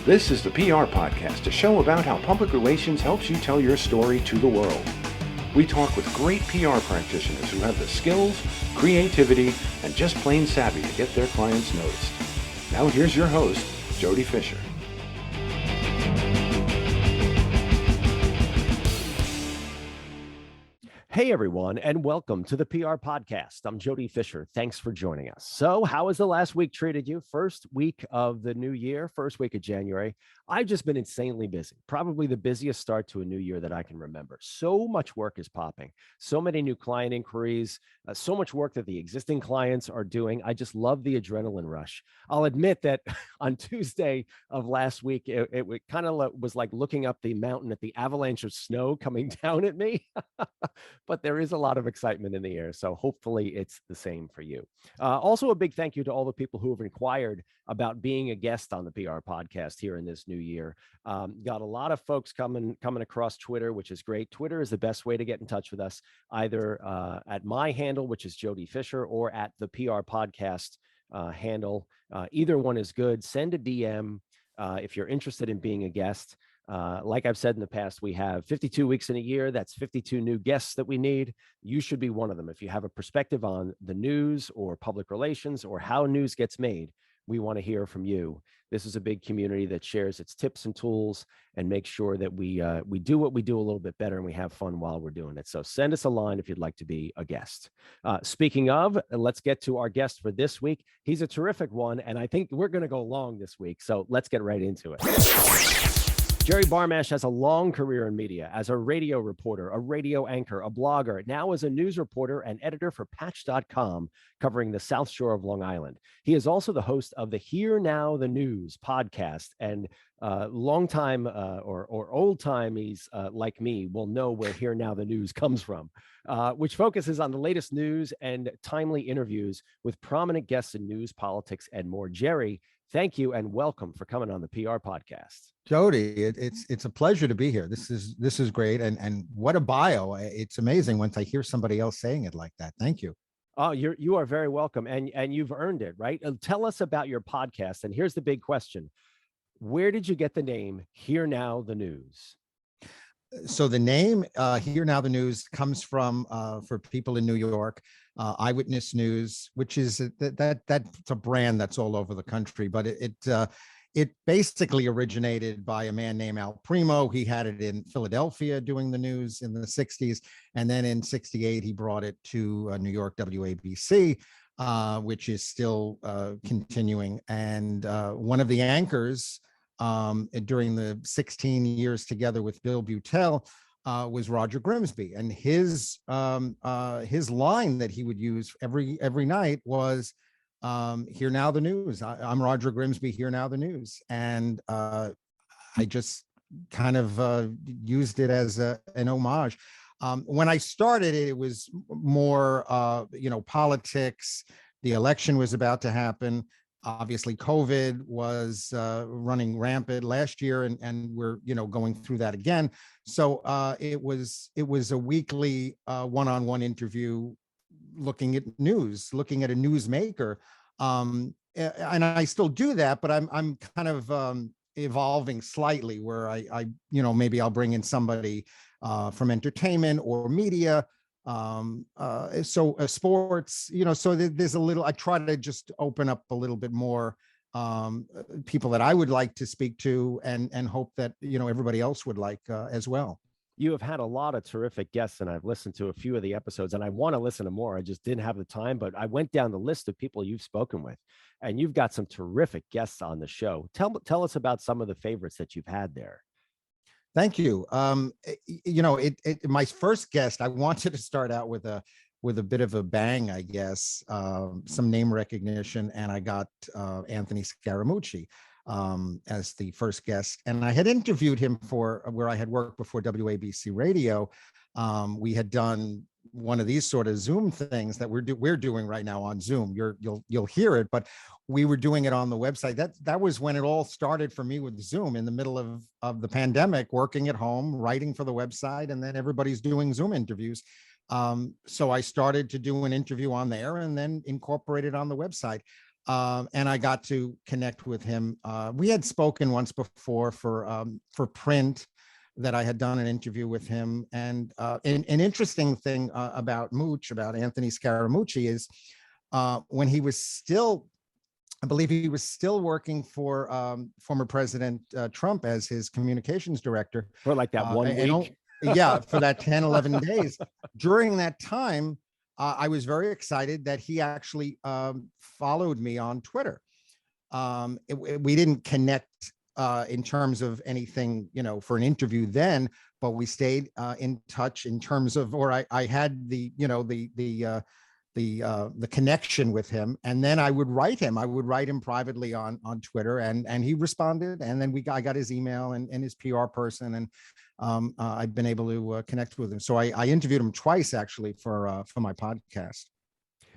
This is the PR Podcast, a show about how public relations helps you tell your story to the world. We talk with great PR practitioners who have the skills, creativity, and just plain savvy to get their clients noticed. Now here's your host, Jody Fisher. Hey everyone, and welcome to the PR Podcast. I'm Jody Fisher. Thanks for joining us. So, how has the last week treated you? First week of the new year, first week of January. I've just been insanely busy, probably the busiest start to a new year that I can remember. So much work is popping, so many new client inquiries, so much work that the existing clients are doing. I just love the adrenaline rush. I'll admit that on Tuesday of last week, it kind of was like looking up the mountain at the avalanche of snow coming down at me. But there is a lot of excitement in the air. So hopefully it's the same for you. Also, a big thank you to all the people who have inquired about being a guest on the PR Podcast here in this new year. Got a lot of folks coming across Twitter, which is great. Twitter is the best way to get in touch with us, either at my handle, which is Jody Fisher, or at the PR Podcast handle. Either one is good. Send a DM if you're interested in being a guest. Like I've said in the past, we have 52 weeks in a year. That's 52 new guests that we need. You should be one of them. If you have a perspective on the news or public relations or how news gets made, we want to hear from you. This is a big community that shares its tips and tools and makes sure that we do what we do a little bit better and we have fun while we're doing it. So send us a line if you'd like to be a guest. Speaking of, let's get to our guest for this week. He's a terrific one, and I think we're going to go long this week. So let's get right into it. Jerry Barmash has a long career in media as a radio reporter, a radio anchor, a blogger, now as a news reporter and editor for Patch.com, covering the South Shore of Long Island. He is also the host of the Here Now the News podcast, and long time or old timies like me will know where Here Now the News comes from, which focuses on the latest news and timely interviews with prominent guests in news, politics, and more. Jerry, thank you and welcome for coming on the PR Podcast. Jody, it's a pleasure to be here. This is great, and what a bio! It's amazing once I hear somebody else saying it like that. Thank you. Oh, you are very welcome, and you've earned it, right? Tell us about your podcast. And here's the big question: where did you get the name Here Now the News? So the name Here Now the News comes from, for people in New York, Eyewitness News, which is that's a brand that's all over the country, but it basically originated by a man named Al Primo. He had it in Philadelphia doing the news in the 60s. And then in 68, he brought it to New York WABC, which is still continuing. And one of the anchors during the 16 years together with Bill Butel was Roger Grimsby. And his line that he would use every night was, Hear Now the News. I'm Roger Grimsby, Hear Now the News. And I just kind of used it as an homage. When I started it, it was more, politics. The election was about to happen. Obviously, COVID was running rampant last year, and we're going through that again. So it was a weekly one-on-one interview, looking at news, looking at a newsmaker, and I still do that, but I'm kind of evolving slightly, where I maybe I'll bring in somebody from entertainment or media. So sports, so there's a little, I try to just open up a little bit more people that I would like to speak to, and hope that, everybody else would like as well. You have had a lot of terrific guests, and I've listened to a few of the episodes, and I want to listen to more. I just didn't have the time, but I went down the list of people you've spoken with, and you've got some terrific guests on the show. Tell us about some of the favorites that you've had there. Thank you. My first guest, I wanted to start out with a bit of a bang, I guess, some name recognition, and I got Anthony Scaramucci as the first guest. And I had interviewed him for where I had worked before, WABC Radio. We had done one of these sort of Zoom things that we're doing right now on Zoom. You'll hear it, but we were doing it on the website. That was when it all started for me with Zoom, in the middle of the pandemic, working at home, writing for the website, and then everybody's doing Zoom interviews. So I started to do an interview on there and then incorporate it on the website. And I got to connect with him. We had spoken once before for print, that I had done an interview with him. And an interesting thing about Anthony Scaramucci is when he was still, I believe he was still working for former President Trump as his communications director. For like that 1 week. Yeah, for that 10, 11 days. During that time, I was very excited that he actually followed me on Twitter. We didn't connect in terms of anything, for an interview then, but we stayed in touch in terms of, or I had the connection with him, and then I would write him privately on Twitter, and he responded, and then I got his email and his PR person, and I've been able to connect with him. So I interviewed him twice actually for my podcast.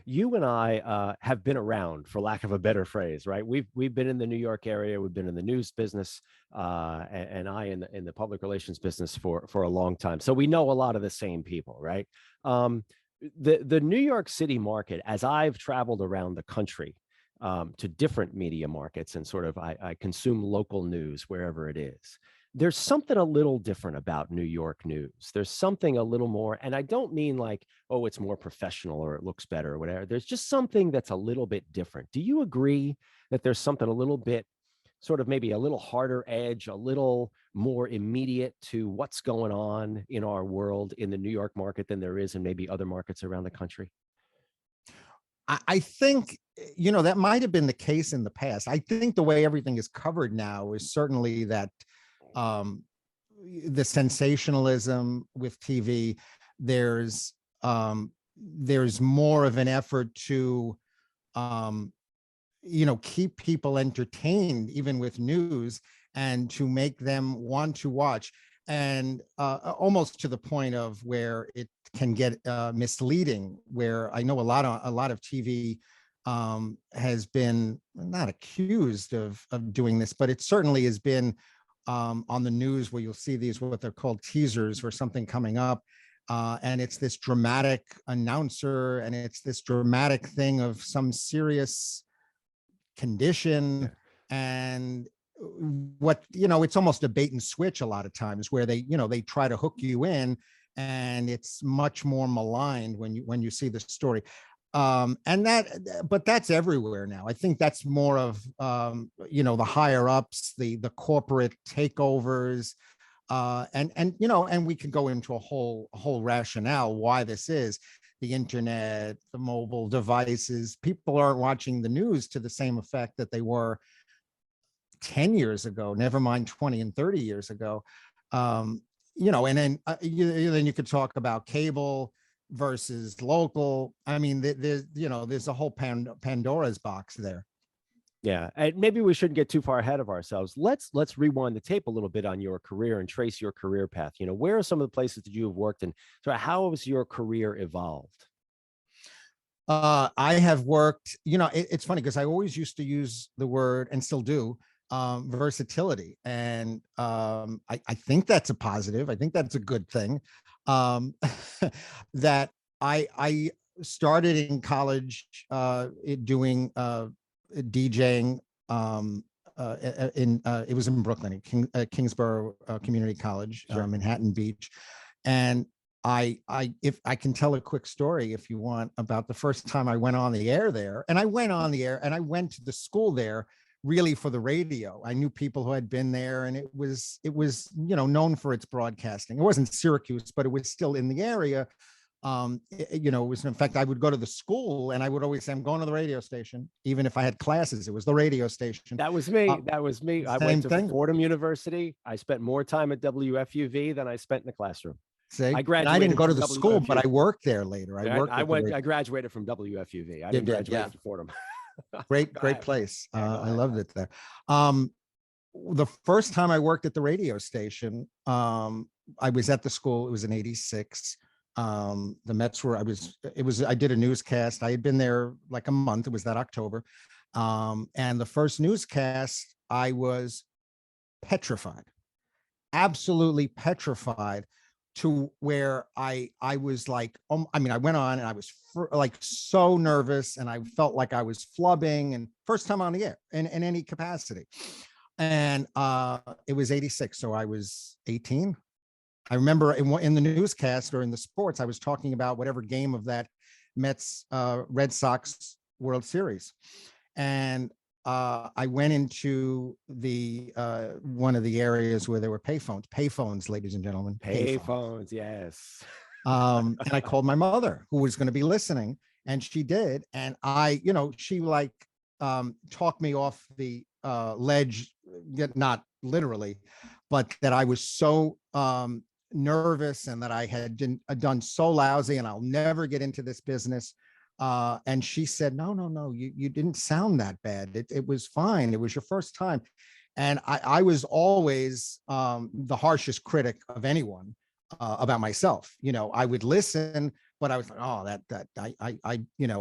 You and I have been around, for lack of a better phrase, right? We've been in the New York area. We've been in the news business, and I in the public relations business for a long time. So we know a lot of the same people, right? The New York City market, as I've traveled around the country to different media markets, and sort of I consume local news wherever it is. There's something a little different about New York news. There's something a little more, and I don't mean like, oh, it's more professional or it looks better or whatever. There's just something that's a little bit different. Do you agree that there's something a little bit, sort of maybe a little harder edge, a little more immediate to what's going on in our world in the New York market than there is in maybe other markets around the country? I think, that might have been the case in the past. I think the way everything is covered now is certainly that the sensationalism with TV, there's more of an effort to, keep people entertained, even with news, and to make them want to watch, and almost to the point of where it can get misleading, where I know a lot of TV has been not accused of doing this, but it certainly has been on the news, where you'll see these, what they're called teasers, for something coming up. And it's this dramatic announcer, and it's this dramatic thing of some serious condition. And it's almost a bait and switch a lot of times, where they try to hook you in, and it's much more maligned when you see the story. But that's everywhere now. I think that's more of, the higher ups, the corporate takeovers, and we could go into a whole rationale why this is. The internet, the mobile devices, people aren't watching the news to the same effect that they were 10 years ago, never mind 20 and 30 years ago. And then then you could talk about cable versus local. I mean, there's a whole Pandora's box there. Yeah, and maybe we shouldn't get too far ahead of ourselves. Let's rewind the tape a little bit on your career and trace your career path. Where are some of the places that you have worked, and so how has your career evolved? I have worked, it's funny because I always used to use the word, and still do, versatility. And I think that's a positive. I think that's a good thing. That I started in college doing DJing it was in Brooklyn, at Kingsborough Community College, Sure. Manhattan Beach. And if I can tell a quick story, if you want, about the first time I went on the air there. And I went on the air, and I went to the school there really for the radio. I knew people who had been there, and it was known for its broadcasting. It wasn't Syracuse, but it was still in the area. It was, in fact, I would go to the school, and I would always say, I'm going to the radio station. Even if I had classes, it was the radio station. That was me. I went to Fordham University. I spent more time at WFUV than I spent in the classroam. See, I graduated. I didn't go to from the school, WFUV. but I worked there later. I graduated from WFUV. I didn't graduate from Fordham. Great place. I loved it there. The first time I worked at the radio station, I was at the school. It was in '86. The Mets were. I did a newscast. I had been there like a month. It was that October, and the first newscast, I was petrified, absolutely petrified. to where I was like, I mean, I went on and I was like so nervous, and I felt like I was flubbing, and first time on the air in any capacity. And it was 86. So I was 18. I remember in the newscast or in the sports, I was talking about whatever game of that Mets Red Sox World Series. And I went into the one of the areas where there were payphones, ladies and gentlemen. Payphones, yes. And I called my mother, who was going to be listening, and she did. And she like talked me off the ledge, not literally, but that I was so nervous and that I had done so lousy and I'll never get into this business. And she said, no, you didn't sound that bad. It was fine. It was your first time. And I was always the harshest critic of anyone about myself. I would listen, but I was like, oh,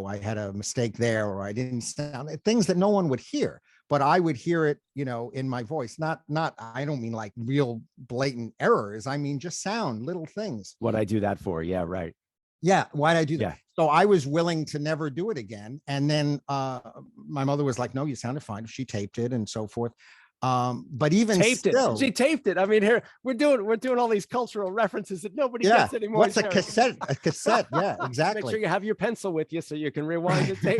I had a mistake there, or I didn't sound, things that no one would hear, but I would hear it, in my voice. Not, I don't mean like real blatant errors. I mean, just sound, little things. What I do that for. Yeah, right. Yeah. Why'd I do that? Yeah. So I was willing to never do it again. And then my mother was like, no, you sounded fine. She taped it and so forth. But even still, she taped it. I mean, here we're doing all these cultural references that nobody gets anymore. What's a cassette? A cassette. Yeah, exactly. Make sure you have your pencil with you so you can rewind the tape.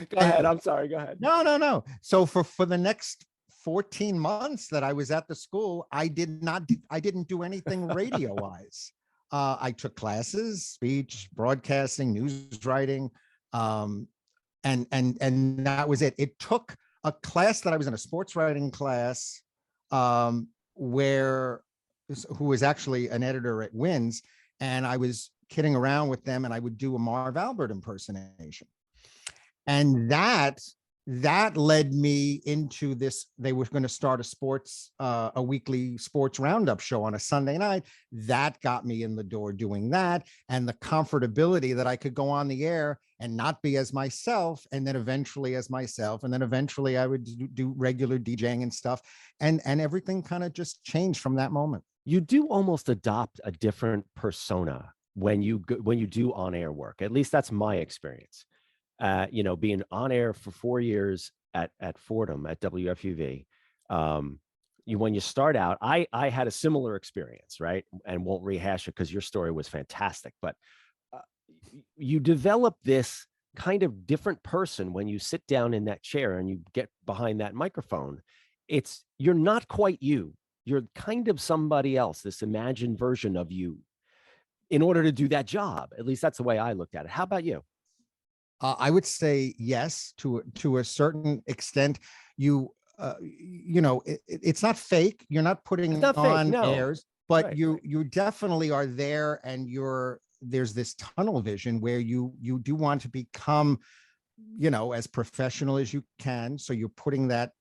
Go ahead. I'm sorry. Go ahead. No. So for the next 14 months that I was at the school, I didn't do anything radio wise. I took classes, speech, broadcasting, news writing, and that was it. It took a class that I was in, a sports writing class, who was actually an editor at Wins, and I was kidding around with them, and I would do a Marv Albert impersonation. And that led me into this. They were going to start a weekly sports roundup show on a Sunday night. That got me in the door doing that, and the comfortability that I could go on the air and not be as myself, and then eventually as myself, and then eventually I would do regular DJing and stuff, and everything kind of just changed from that moment. You do almost adopt a different persona when you do on-air work. At least that's my experience. Being on air for 4 years at Fordham at WFUV, when you start out, I had a similar experience, right? And won't rehash it because your story was fantastic, but you develop this kind of different person when you sit down in that chair and you get behind that microphone. You're not quite you. You're kind of somebody else, this imagined version of you, in order to do that job. At least that's the way I looked at it. How about you? I would say yes, to a certain extent. It's not fake. You're not putting on airs, but right, you definitely are there, and there's this tunnel vision where you do want to become, as professional as you can. So you're putting that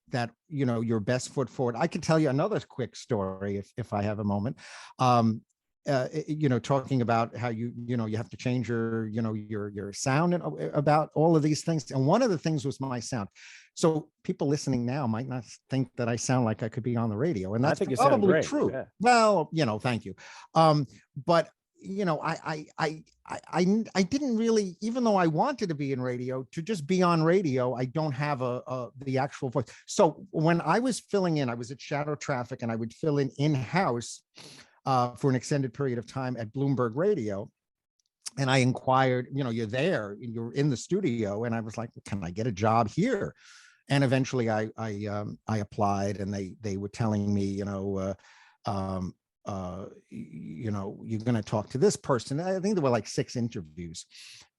your best foot forward. I can tell you another quick story if I have a moment. Talking about how you have to change your sound and about all of these things. And one of the things was my sound. So people listening now might not think that I sound like I could be on the radio, and that's probably true. Yeah. Well, thank you. But I didn't really, even though I wanted to be in radio, to just be on radio, I don't have the actual voice. So when I was filling in, I was at Shadow Traffic, and I would fill in-house for an extended period of time at Bloomberg Radio. And I inquired, you're there, you're in the studio. And I was like, can I get a job here? And eventually I applied, and they were telling me, you're going to talk to this person. I think there were like 6 interviews.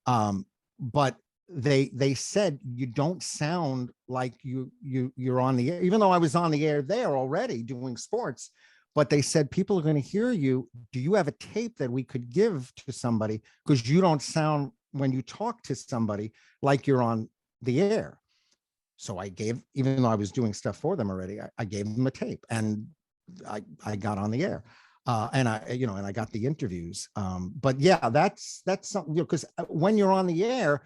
But they said, you don't sound like you're on the air, even though I was on the air there already doing sports. But they said, people are going to hear you. Do you have a tape that we could give to somebody? Because you don't sound, when you talk to somebody, like you're on the air. So I gave, even though I was doing stuff for them already, I gave them a tape, and I got on the air. And I got the interviews. But yeah, that's something, because when you're on the air,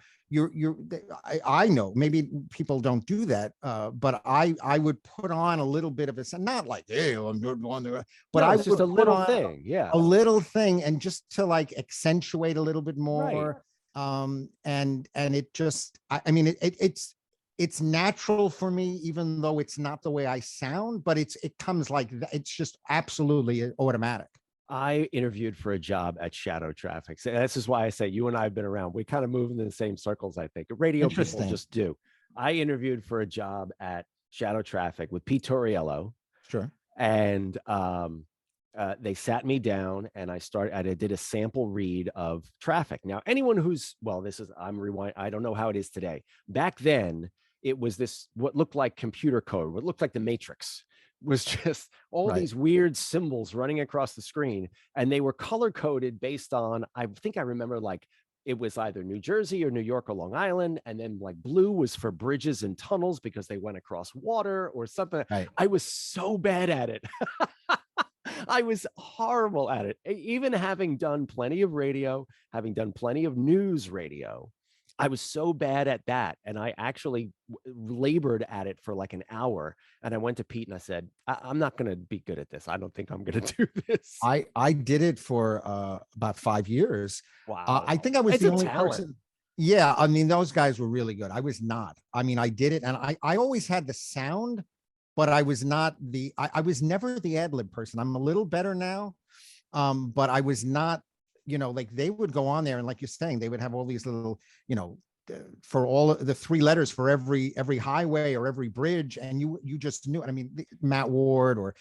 I know maybe people don't do that, but I would put on a little bit of a, not like, hey, I'm on the, but No, I it's just would a put little on thing. Yeah. a little thing, and just to like accentuate a little bit Right. more. And it just, I mean, it's natural for me, even though it's not the way I sound, but it comes like that. It's just absolutely automatic. I interviewed for a job at Shadow Traffic. So this is why I say you and I have been around. We kind of move in the same circles, I think. Radio people Interesting. just do. I interviewed for a job at Shadow Traffic with Pete Torriello, Sure. and they sat me down, and I did a sample read of Traffic. Now, anyone who's, well, this is, I'm rewind. I don't know how it is today. Back then, it was this, what looked like computer code, what looked like the Matrix, was just all Right. these weird symbols running across the screen, and they were color coded based on, I think I remember, like, it was either New Jersey or New York or Long Island, and then like blue was for bridges and tunnels because they went across water or something. Right. I was so bad at it. I was horrible at it. Even having done plenty of radio, having done plenty of news radio, I was so bad at that. And I actually labored at it for like an hour. And I went to Pete and I said, I'm not going to be good at this. I don't think I'm going to do this. I did it for about 5 years. Wow. I think I was It's the a only talent. person. Yeah, I mean, those guys were really good. I was not. I mean, I did it, and I always had the sound, but I was not I was never the ad lib person. I'm a little better now, but I was not. Like they would go on there, and like you're saying, they would have all these little, for all of the 3 letters for every highway or every bridge, and you just knew it. I mean, Matt Ward or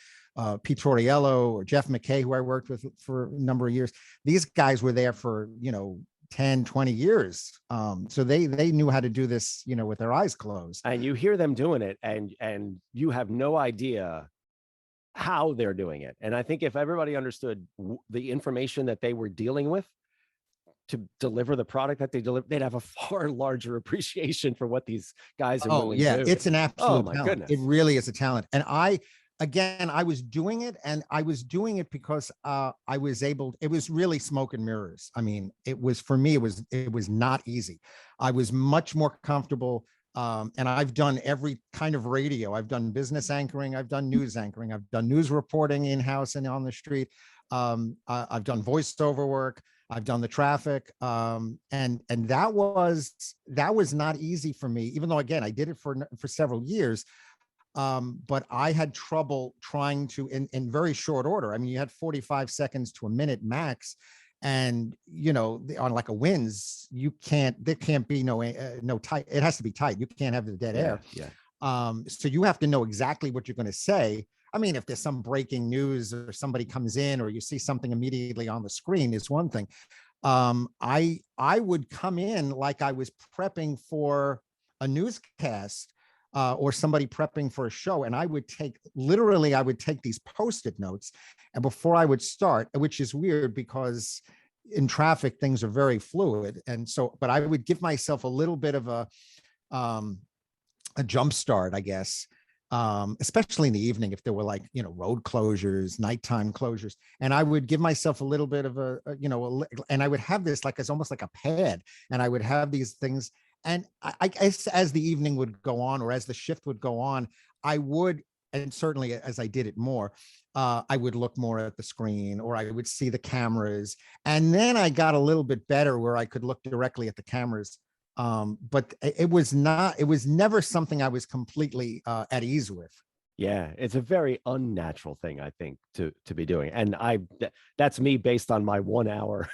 Pete Torriello or Jeff McKay, who I worked with for a number of years. These guys were there for 10, 20 years. So they knew how to do this, with their eyes closed. And you hear them doing it, and you have no idea how they're doing it. And I think if everybody understood the information that they were dealing with to deliver the product that they deliver, they'd have a far larger appreciation for what these guys are willing to do. It's an absolute talent. Goodness. It really is a talent. And I was doing it, and I was doing it because I was able, it was really smoke and mirrors. I mean, it was, for me, it was not easy. I was much more comfortable. And I've done every kind of radio. I've done business anchoring. I've done news anchoring. I've done news reporting in-house and on the street. I've done voiceover work. I've done the traffic. And that was not easy for me, even though, again, I did it for several years. But I had trouble trying to, in very short order. I mean, you had 45 seconds to a minute max. And, on like a wins, there can't be no tight. It has to be tight. You can't have the dead air. Yeah. So you have to know exactly what you're going to say. I mean, if there's some breaking news or somebody comes in or you see something immediately on the screen is one thing. I would come in like I was prepping for a newscast or somebody prepping for a show. And I would take these Post-it notes. And before I would start, which is weird because in traffic, things are very fluid. And so, but I would give myself a little bit of a jump start, I guess, especially in the evening, if there were like, road closures, nighttime closures. And I would give myself a little bit of and I would have this like, it's almost like a pad. And I would have these things. And I as the evening would go on, or as the shift would go on, I would, and certainly as I did it more, I would look more at the screen, or I would see the cameras. And then I got a little bit better where I could look directly at the cameras. But it was never something I was completely at ease with. Yeah, it's a very unnatural thing, I think, to be doing. And that's me based on my 1 hour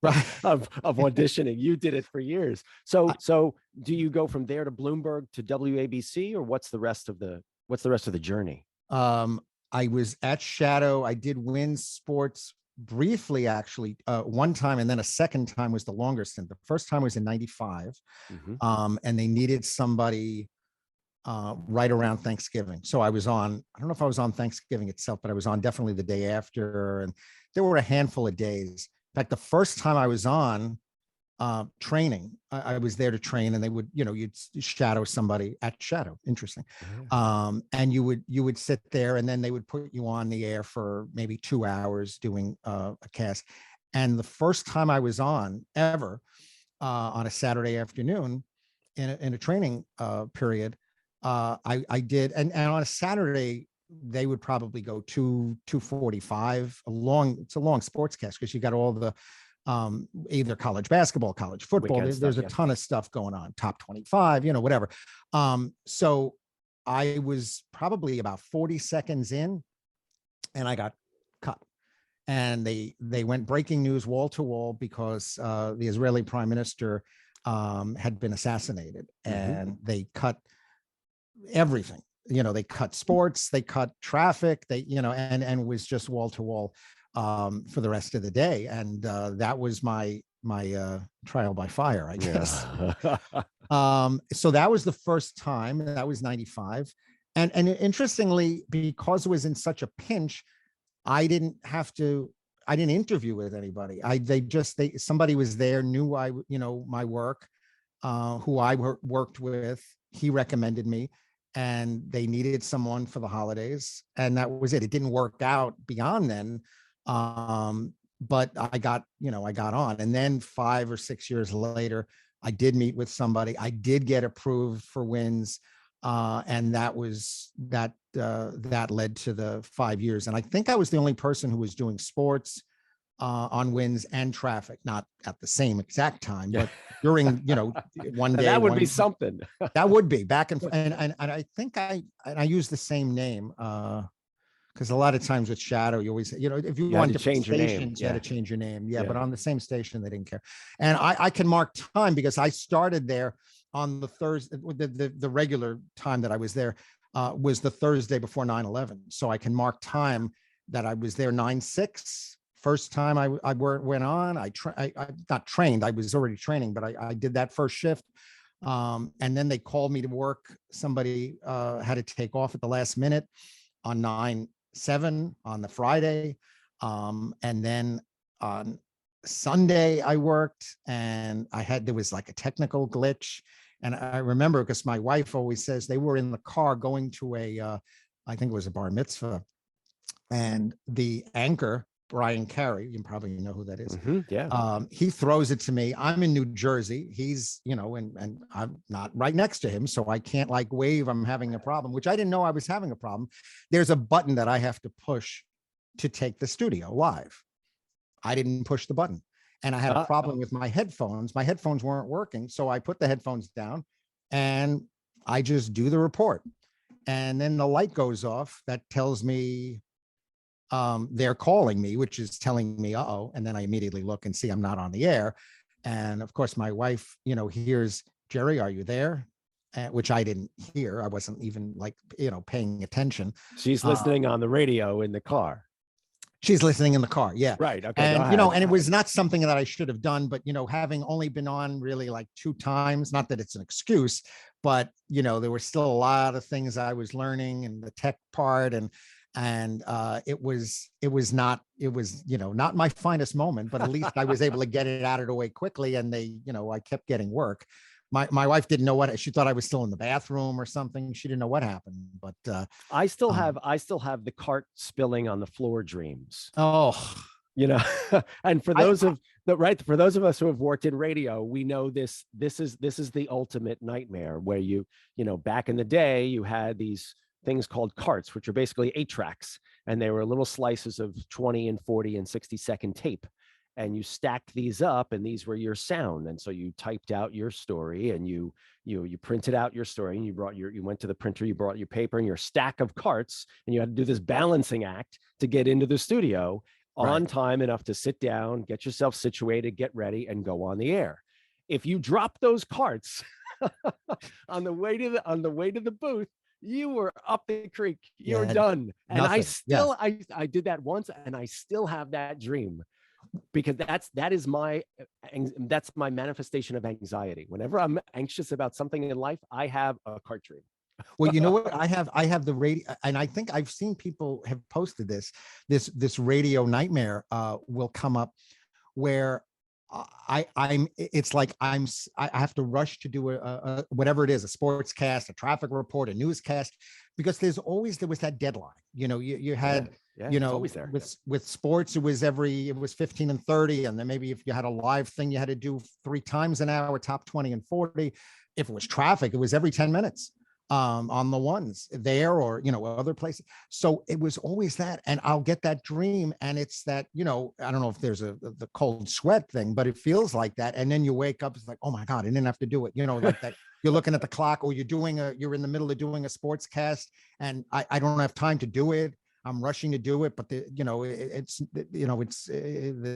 Right. of auditioning. You did it for years. So do you go from there to Bloomberg to WABC, or what's the rest of the journey? I was at Shadow. I did win sports briefly, actually, one time, and then a second time was the longer stint. The first time was in '95, and they needed somebody right around Thanksgiving. So I was on, I don't know if I was on Thanksgiving itself, but I was on definitely the day after. And there were a handful of days. In fact, the first time I was on, training. I was there to train, and they would, you'd shadow somebody at shadow. Interesting. And you would sit there, and then they would put you on the air for maybe 2 hours doing a cast. And the first time I was on ever on a Saturday afternoon in a training period, I did, and on a Saturday they would probably go 2:45. It's a long sportscast because you got all the either college basketball, college football. There's a ton of stuff going on, top 25, whatever. So I was probably about 40 seconds in, and I got cut. And they went breaking news wall to wall because the Israeli prime minister had been assassinated, and they cut everything. They cut sports, they cut traffic, and was just wall to wall for the rest of the day. And that was my trial by fire, I guess. So that was the first time. That was 95. And interestingly, because it was in such a pinch, I didn't interview with anybody. Somebody was there, knew my work, who I worked with. He recommended me, and they needed someone for the holidays, and that was it. It didn't work out beyond then. But I got on, and then 5 or 6 years later, I did meet with somebody. I did get approved for wins. And that led to the 5 years. And I think I was the only person who was doing sports on winds and traffic, not at the same exact time, but during, one day. That would be something. That would be back and I think I use the same name, because a lot of times with shadow, you always, if you want to change your name, you had to change your name. Yeah. But on the same station, they didn't care. And I can mark time because I started there on the Thursday. The regular time that I was there was the Thursday before 9/11. So I can mark time that I was there 9/6. First time I went on, I not trained, I was already training, but I did that first shift. And then they called me to work. Somebody had to take off at the last minute on 9/7 on the Friday. And then on Sunday I worked, and there was like a technical glitch. And I remember, because my wife always says, they were in the car going to I think it was a bar mitzvah. And the anchor, Brian Carey, you probably know who that is. He throws it to me. I'm in New Jersey. He's, and I'm not right next to him, so I can't wave. I'm having a problem, which I didn't know I was having a problem. There's a button that I have to push to take the studio live. I didn't push the button, and I had a problem with my headphones. My headphones weren't working, so I put the headphones down, and I just do the report. And then the light goes off. That tells me they're calling me, which is telling me, uh-oh. And then I immediately look and see I'm not on the air. And of course, my wife, hears, Jerry, are you there? Which I didn't hear. I wasn't even paying attention. She's listening on the radio in the car. She's listening in the car. Yeah. Right. Okay. And, and it was not something that I should have done, but, having only been on really 2 times, not that it's an excuse, but, there were still a lot of things I was learning, and the tech part, and it was not my finest moment, but at least I was able to get it out of the way quickly. And I kept getting work. My wife didn't know she thought I was still in the bathroom or something. She didn't know what happened, but I still have the cart spilling on the floor dreams. Oh, and for those of us who have worked in radio, we know this is the ultimate nightmare, where back in the day, you had these things called carts, which are basically 8 tracks, and they were little slices of 20 and 40 and 60-second tape, and you stacked these up, and these were your sound. And so you typed out your story, and you printed out your story, and you went to the printer, you brought your paper and your stack of carts, and you had to do this balancing act to get into the studio on time enough to sit down, get yourself situated, get ready, and go on the air. If you drop those carts on the way to the booth, you were up the creek. You're done. And nothing. I did that once, and I still have that dream, because that's my manifestation of anxiety. Whenever I'm anxious about something in life, I have a cart dream. Well, you know what? I have the radio, and I think I've seen people have posted this radio nightmare will come up, where it's like I have to rush to do a whatever it is, a sports cast, a traffic report, a newscast, because there was that deadline. You Yeah, had, yeah, it's always there. with sports, it was 15 and 30. And then maybe if you had a live thing, you had to do 3 times an hour, top 20 and 40. If it was traffic, it was every 10 minutes on the ones there, or, other places. So it was always that. And I'll get that dream. And it's that, I don't know if there's the cold sweat thing, but it feels like that. And then you wake up, it's like, oh my God, I didn't have to do it. Like that. You're looking at the clock, or you're in the middle of doing a sports cast, and I don't have time to do it. I'm rushing to do it, but the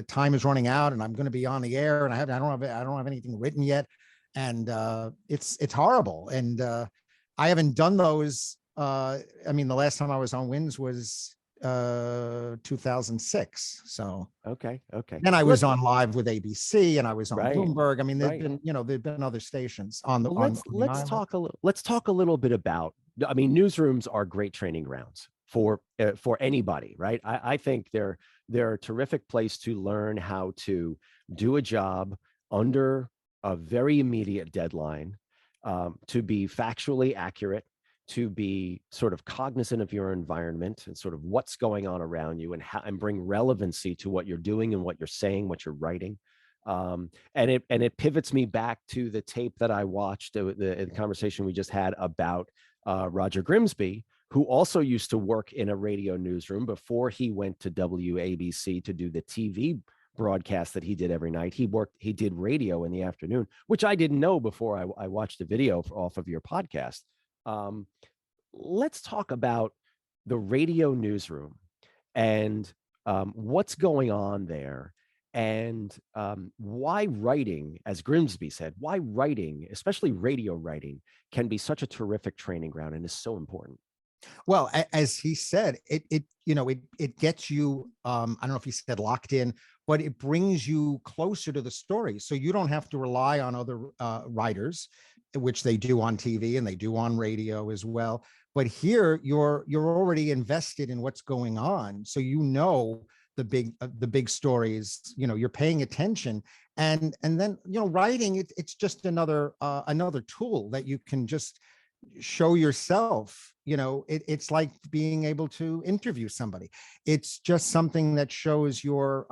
time is running out, and I'm going to be on the air, and I don't have anything written yet. And it's horrible. And I haven't done those. I mean, the last time I was on Winds was 2006. So Okay. then I was on live with ABC, and I was on Right. Bloomberg. I mean, Right. there've been other stations on the. Well, let's talk a little bit about. I mean, newsrooms are great training grounds for anybody, right? I think they're a terrific place to learn how to do a job under a very immediate deadline, to be factually accurate, to be sort of cognizant of your environment and sort of what's going on around you, and bring relevancy to what you're doing and what you're saying, what you're writing. And it pivots me back to the tape that I watched, the conversation we just had about Roger Grimsby, who also used to work in a radio newsroom before he went to WABC to do the TV broadcast that he did every night. He did radio in the afternoon, which I didn't know before I watched the video off of your podcast. Let's talk about the radio newsroom and what's going on there, and why writing, as Grimsby said, why writing, especially radio writing, can be such a terrific training ground and is so important. Well, as he said, it gets you, I don't know if he said locked in, but it brings you closer to the story. So you don't have to rely on other writers, which they do on TV and they do on radio as well. But here you're already invested in what's going on. So the big stories, you're paying attention. And then, writing, it's just another tool that you can just show yourself. It's like being able to interview somebody. It's just something that shows your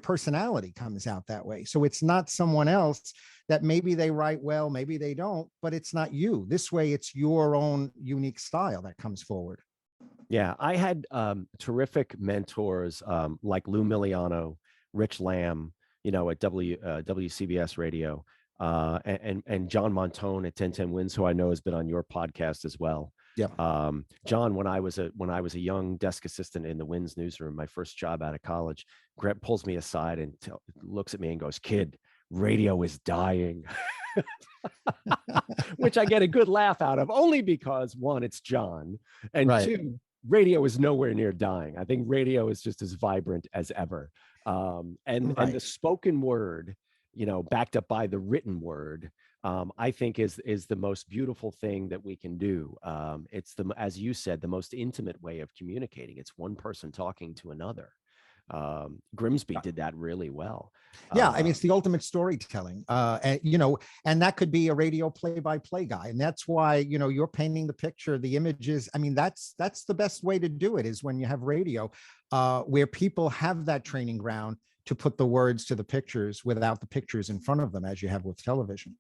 personality comes out that way. So it's not someone else that maybe they write well, maybe they don't, but it's not you. This way, it's your own unique style that comes forward. Yeah, I had terrific mentors like Lou Miliano, Rich Lamb, at WCBS Radio, and John Montone at 1010 Wins, who I know has been on your podcast as well. Yeah. John, when I was a young desk assistant in the Wins newsroom, my first job out of college, Greg pulls me aside and looks at me and goes, "Kid, radio is dying," which I get a good laugh out of, only because, one, it's John, and Right. two, radio is nowhere near dying. I think radio is just as vibrant as ever. And the spoken word, backed up by the written word, I think is the most beautiful thing that we can do. It's as you said, the most intimate way of communicating. It's one person talking to another. Grimsby did that really well. Yeah, I mean, it's the ultimate storytelling, and that could be a radio play-by-play guy, and that's why you're painting the picture, the images. I mean, that's the best way to do it, is when you have radio, where people have that training ground to put the words to the pictures without the pictures in front of them, as you have with television.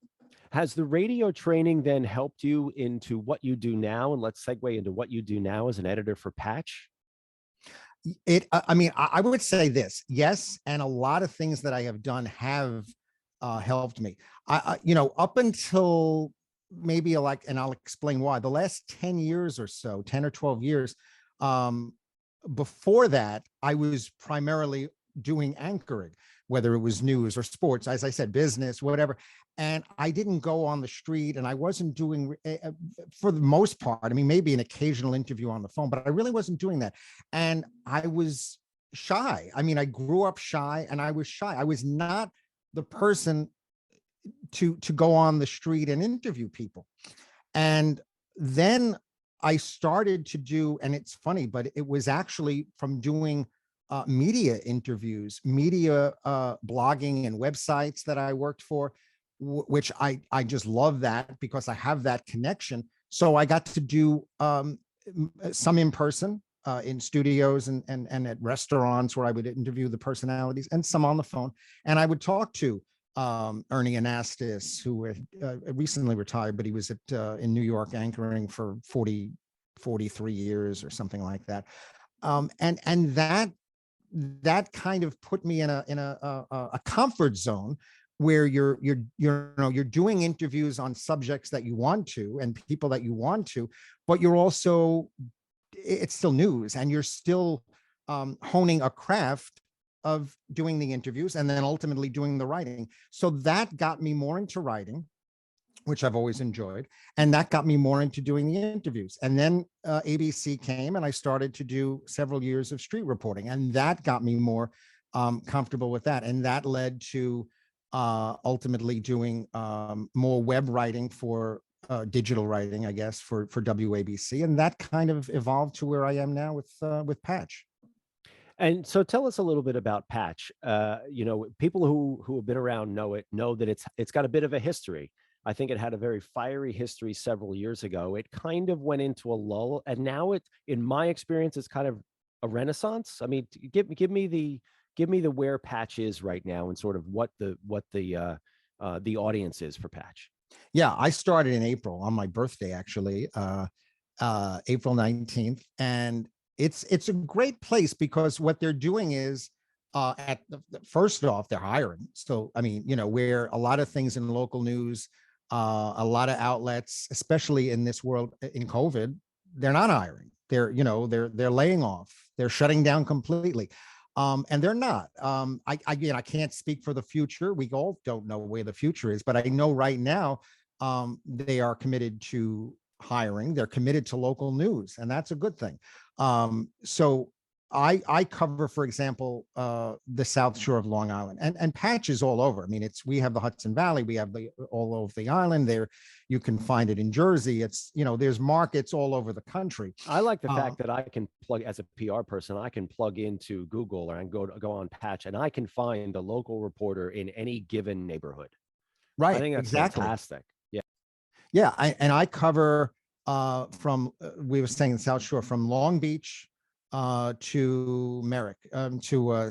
Has the radio training then helped you into what you do now? And let's segue into what you do now as an editor for Patch. I would say this, yes, and a lot of things that I have done have helped me. Up until maybe and I'll explain why. The last 10 years or so, 10 or 12 years, before that, I was primarily doing anchoring, whether it was news or sports, as I said, business, whatever. And I didn't go on the street, and I wasn't doing, for the most part, I mean, maybe an occasional interview on the phone, but I really wasn't doing that. And I was shy. I mean, I grew up shy, and I was shy. I was not the person to go on the street and interview people. And then I started to do, and it's funny, but it was actually from doing media interviews, media blogging and websites that I worked for, which I just love that because I have that connection. So I got to do some in person in studios and at restaurants where I would interview the personalities, and some on the phone. And I would talk to Ernie Anastas, who recently retired, but he was in New York anchoring for 43 years or something like that. And that kind of put me in a comfort zone where you're doing interviews on subjects that you want to and people that you want to, but you're also, it's still news, and you're still honing a craft of doing the interviews and then ultimately doing the writing. So that got me more into writing, which I've always enjoyed. And that got me more into doing the interviews. And then ABC came and I started to do several years of street reporting. And that got me more comfortable with that. And that led to ultimately doing more web writing for digital writing, I guess, for WABC. And that kind of evolved to where I am now with Patch. And so tell us a little bit about Patch. People who have been around know that it's got a bit of a history. I think it had a very fiery history several years ago. It kind of went into a lull, and now in my experience, it's kind of a renaissance. I mean, give me the where Patch is right now, and sort of what the audience is for Patch. Yeah, I started in April on my birthday, actually, April 19th, and it's a great place because what they're doing is first off, they're hiring. So I mean, where a lot of things in local news, a lot of outlets, especially in this world in COVID, they're not hiring. They're laying off. They're shutting down completely. And they're not. I can't speak for the future. We all don't know where the future is, but I know right now they are committed to hiring. They're committed to local news, and that's a good thing. So I cover, for example, the South Shore of Long Island, and Patch is all over. I mean, we have the Hudson Valley, we have all over the island there. You can find it in Jersey. It's, there's markets all over the country. I like the fact that I can plug, as a PR person, I can plug into Google and go on Patch, and I can find a local reporter in any given neighborhood. Right. I think that's exactly. fantastic. Yeah. Yeah. I cover from, we were saying the South Shore, from Long Beach to Merrick, to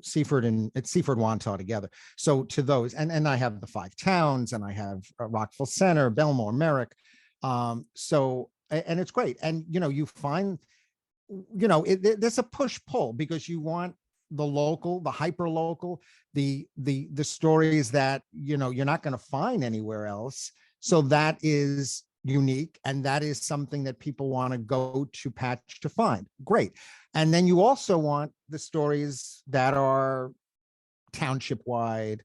Seaford, and it's Seaford Wantagh together. So to those, and I have the 5 towns, and I have Rockville Center, Belmore, Merrick. So, and it's great. And, you find, there's a push pull because you want the local, the hyper local, the stories that, you're not going to find anywhere else. So that is unique, and that is something that people want to go to Patch to find. Great. And then you also want the stories that are township wide,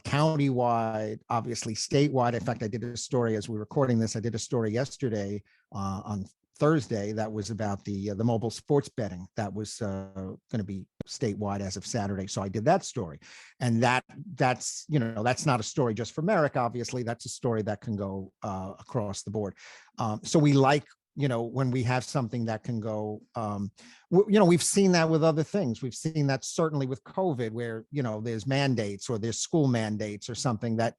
county wide, obviously statewide. In fact, I did a story, as we're recording this, I did a story yesterday on Thursday that was about the mobile sports betting that was going to be statewide as of Saturday. So I did that story, and that's that's not a story just for Merrick. Obviously, that's a story that can go across the board. So we like, when we have something that can go, we've seen that with other things. We've seen that certainly with COVID, where, there's mandates or there's school mandates or something that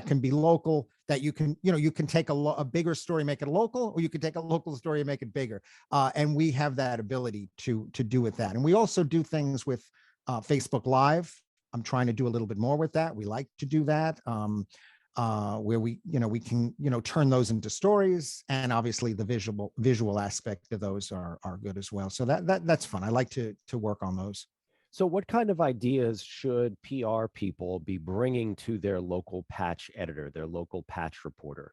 can be local, that you can take a bigger story, make it local, or you can take a local story and make it bigger. And we have that ability to do with that. And we also do things with Facebook Live. I'm trying to do a little bit more with that. We like to do that. Where we can, turn those into stories, and obviously the visual aspect of those are good as well. So that's fun. I like to work on those. So what kind of ideas should PR people be bringing to their local Patch editor, their local Patch reporter?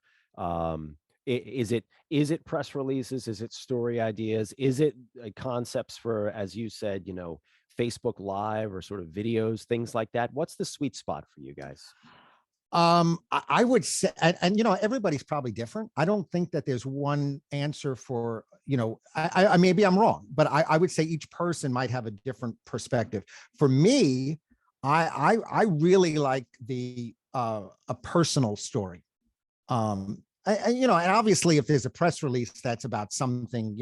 Is it press releases? Is it story ideas? Is it concepts for, as you said, Facebook Live or sort of videos, things like that? What's the sweet spot for you guys? I would say, and everybody's probably different. I don't think that there's one answer for, I maybe I'm wrong, but I would say each person might have a different perspective. For me, I really like a personal story. And obviously if there's a press release that's about something,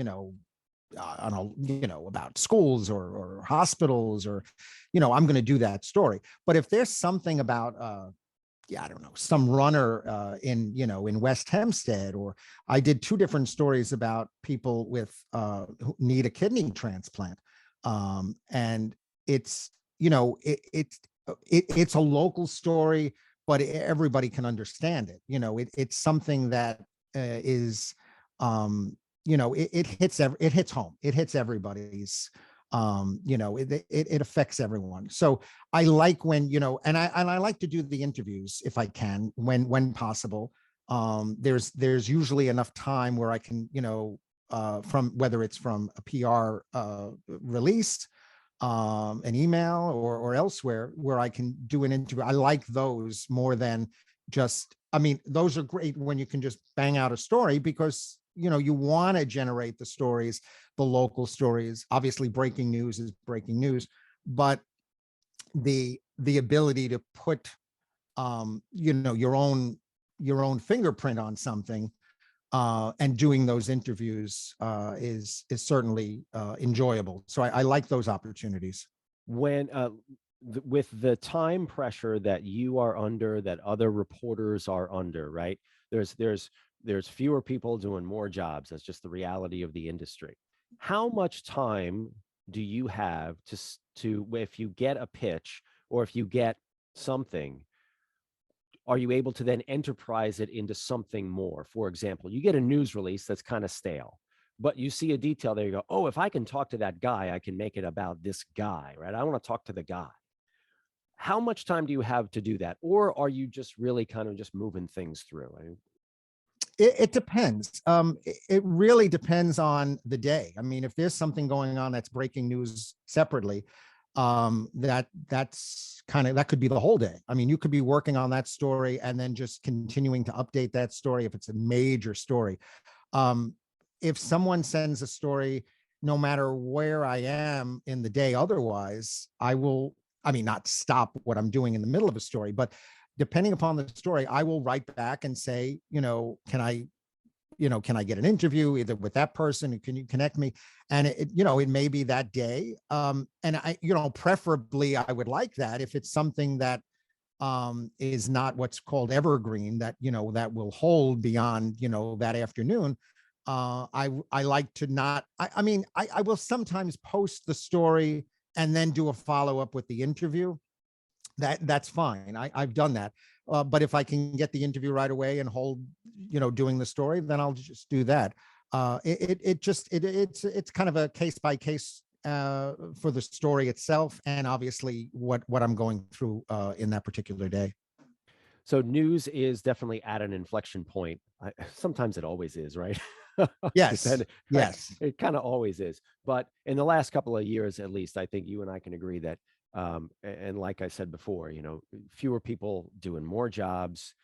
I don't know, about schools or hospitals, or, I'm going to do that story. But if there's something about, I don't know, some runner in West Hempstead, or I did two different stories about people who need a kidney transplant. And it's, it's a local story, but everybody can understand it. It's something that is, it hits home. It hits everybody's, it affects everyone. So I like when, and I like to do the interviews if I can, when possible. There's usually enough time where I can, from whether it's from a PR release, an email, or elsewhere, where I can do an interview. I like those more than just, I mean, those are great when you can just bang out a story, because you want to generate the stories, the local stories. Obviously, breaking news is breaking news, but the ability to put your own fingerprint on something, and doing those interviews is certainly enjoyable. So I like those opportunities. When with the time pressure that you are under, that other reporters are under, right? There's fewer people doing more jobs. That's just the reality of the industry. How much time do you have to if you get a pitch, or if you get something, are you able to then enterprise it into something more? For example, you get a news release that's kind of stale, but you see a detail there, you go, oh, if I can talk to that guy, I can make it about this guy, right? I want to talk to the guy. How much time do you have to do that? Or are you just really kind of just moving things through? It depends. It really depends on the day. I mean, if there's something going on that's breaking news separately, that could be the whole day. I mean, you could be working on that story and then just continuing to update that story if it's a major story. If someone sends a story, no matter where I am in the day, otherwise, not stop what I'm doing in the middle of a story, but depending upon the story, I will write back and say, can I get an interview either with that person? Can you connect me? And it may be that day. And preferably I would like that if it's something that is not what's called evergreen, that, that will hold beyond, that afternoon. I like to not, I will sometimes post the story and then do a follow-up with the interview. That's fine. I've done that. But if I can get the interview right away and hold, doing the story, then I'll just do that. It's kind of a case by case for the story itself, and obviously what I'm going through in that particular day. So news is definitely at an inflection point. Sometimes it always is, right? Yes. Yes. It kind of always is. But in the last couple of years, at least, I think you and I can agree that, and like I said before, fewer people doing more jobs.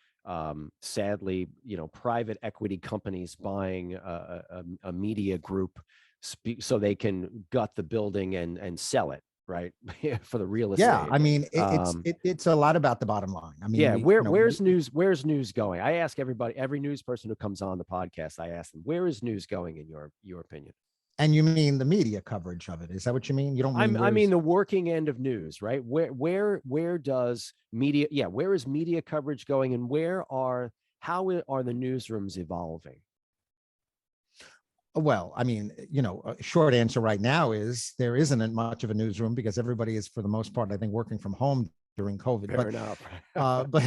Sadly, private equity companies buying a media group so they can gut the building and sell it, right? For the real estate. Yeah, I mean, it's a lot about the bottom line. I mean, yeah, where's news going? I ask everybody, every news person who comes on the podcast, I ask them, where is news going in your opinion? And you mean the media coverage of it? Is that what you mean? You don't mean I mean the working end of news, right? Where does media? Yeah, where is media coverage going, and how are the newsrooms evolving? Well, I mean, a short answer right now is there isn't much of a newsroom, because everybody is, for the most part, I think, working from home during COVID. Fair enough. But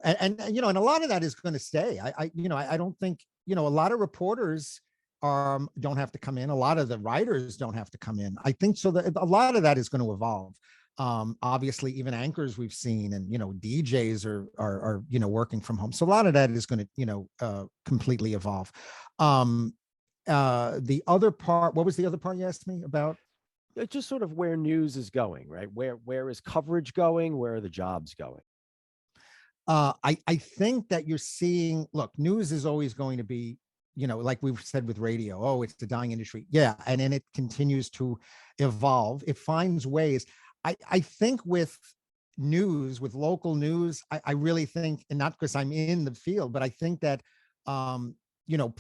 and a lot of that is going to stay. I don't think, a lot of reporters don't have to come in. A lot of the writers don't have to come in. I think so that a lot of that is going to evolve. Obviously, even anchors we've seen, and DJs are working from home. So a lot of that is going to completely evolve. The other part, what was the other part you asked me about? It's just sort of where news is going, right? Where is coverage going? Where are the jobs going? I think that you're seeing, look, news is always going to be, like we've said with radio, oh, it's the dying industry. Yeah. And then it continues to evolve. It finds ways. I think with news, with local news, I really think, and not because I'm in the field, but I think that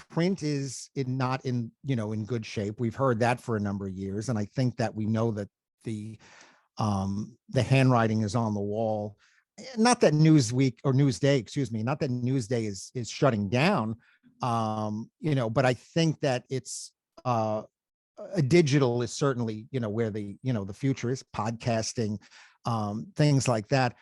print is not in good shape. We've heard that for a number of years, and I think that we know that the handwriting is on the wall. Not that Newsweek or Newsday, excuse me, not that Newsday is shutting down, but I think that it's a digital is certainly where the future is, podcasting, things like that.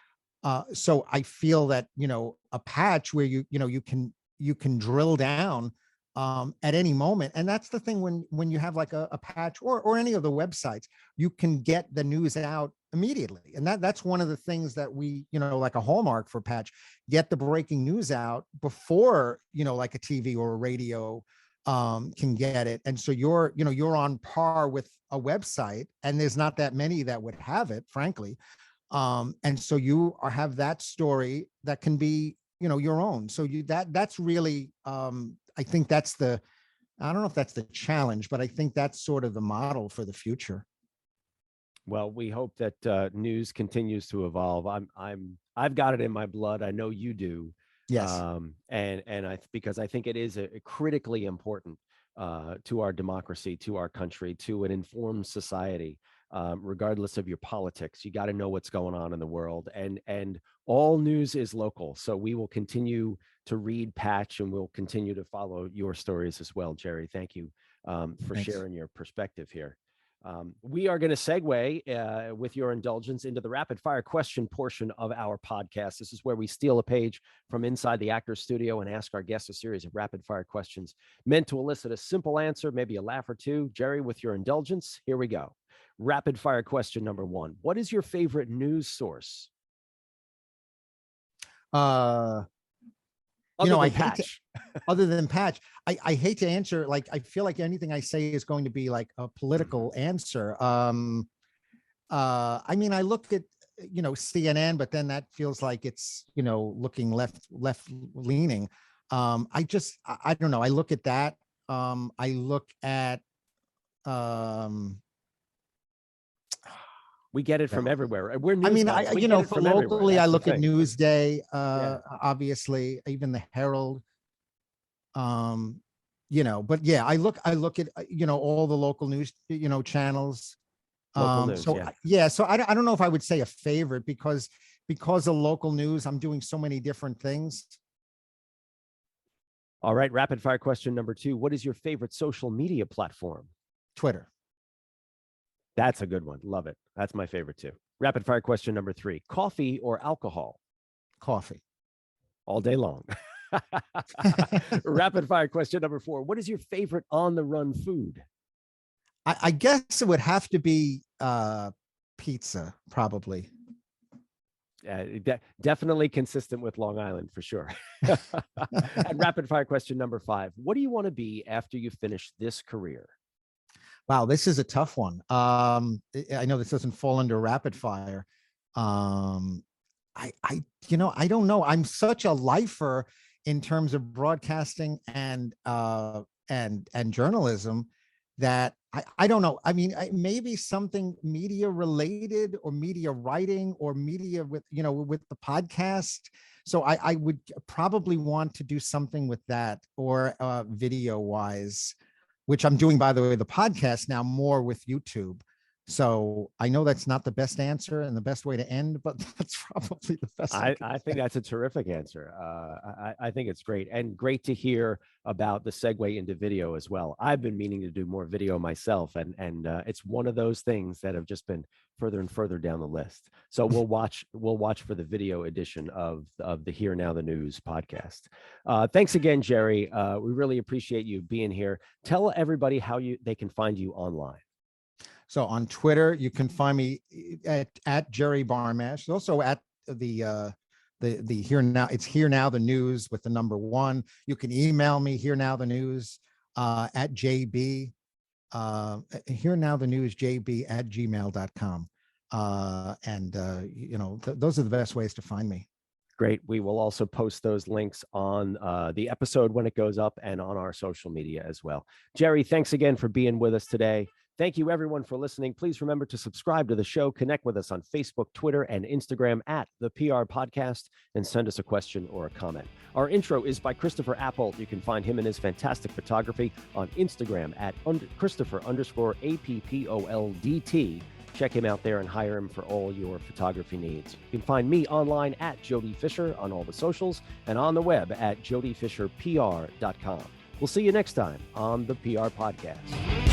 So I feel that a patch where you can drill down at any moment. And that's the thing when you have like a patch or any of the websites, you can get the news out immediately. And that's one of the things that we, like a hallmark for patch, get the breaking news out before, like a TV or a radio can get it. And so you're on par with a website, and there's not that many that would have it, frankly. And so you have that story that can be, your own. So that's really, I think I don't know if that's the challenge, but I think that's sort of the model for the future. Well, we hope that news continues to evolve. I've got it in my blood. I know you do. Yes. Because I think it is a critically important to our democracy, to our country, to an informed society. Regardless of your politics, you got to know what's going on in the world, and all news is local. So we will continue to read Patch, and we'll continue to follow your stories as well. Jerry, thank you for Thanks. sharing your perspective here. We are going to segue, with your indulgence, into the rapid fire question portion of our podcast. This is where we steal a page from inside the actor's studio and ask our guests a series of rapid fire questions meant to elicit a simple answer, maybe a laugh or two. Jerry, with your indulgence, here we go. Rapid fire question number 1. What is your favorite news source? I Patch. Other than Patch, I hate to answer. Like, I feel like anything I say is going to be like a political answer. I mean, I look at, CNN, but then that feels like it's, looking left leaning. I don't know. I look at that. I look at, we get it from everywhere. We're news I mean, guys. locally, I look at Newsday, Yeah. obviously, even the Herald. But yeah, I look at all the local news, channels. Local news, So so I don't know if I would say a favorite because of local news, I'm doing so many different things. All right, rapid fire question number 2. What is your favorite social media platform? Twitter. That's a good one. Love it. That's my favorite too. Rapid fire question number 3. Coffee or alcohol? Coffee. All day long. Rapid fire question number 4. What is your favorite on the run food? I guess it would have to be pizza, probably. Definitely consistent with Long Island for sure. And rapid fire question number 5. What do you want to be after you finish this career? Wow, this is a tough one. I know this doesn't fall under rapid fire. I don't know. I'm such a lifer in terms of broadcasting and journalism that I don't know. I mean, maybe something media related or media writing or media with the podcast. So I would probably want to do something with that, or video wise, which I'm doing, by the way, the podcast now more with YouTube. So I know that's not the best answer and the best way to end, but that's probably the best. I think that's a terrific answer. I think it's great, and great to hear about the segue into video as well. I've been meaning to do more video myself, and it's one of those things that have just been further and further down the list. So we'll watch for the video edition of the Here Now the News podcast. Thanks again, Jerry. We really appreciate you being here. Tell everybody how they can find you online. So on Twitter, you can find me at Jerry Barmash. Also at the Here Now. It's Here Now the News with the number 1. You can email me Here Now the News at JB. Here Now the News JB at gmail.com. Those are the best ways to find me. Great. We will also post those links on the episode when it goes up and on our social media as well. Jerry, thanks again for being with us today. Thank you, everyone, for listening. Please remember to subscribe to the show, connect with us on Facebook, Twitter, and Instagram at the PR Podcast, and send us a question or a comment. Our intro is by Christopher Appold. You can find him and his fantastic photography on Instagram at Christopher_APPOLDT. Check him out there and hire him for all your photography needs. You can find me online at Jody Fisher on all the socials and on the web at jodyfisherpr.com. We'll see you next time on the PR Podcast.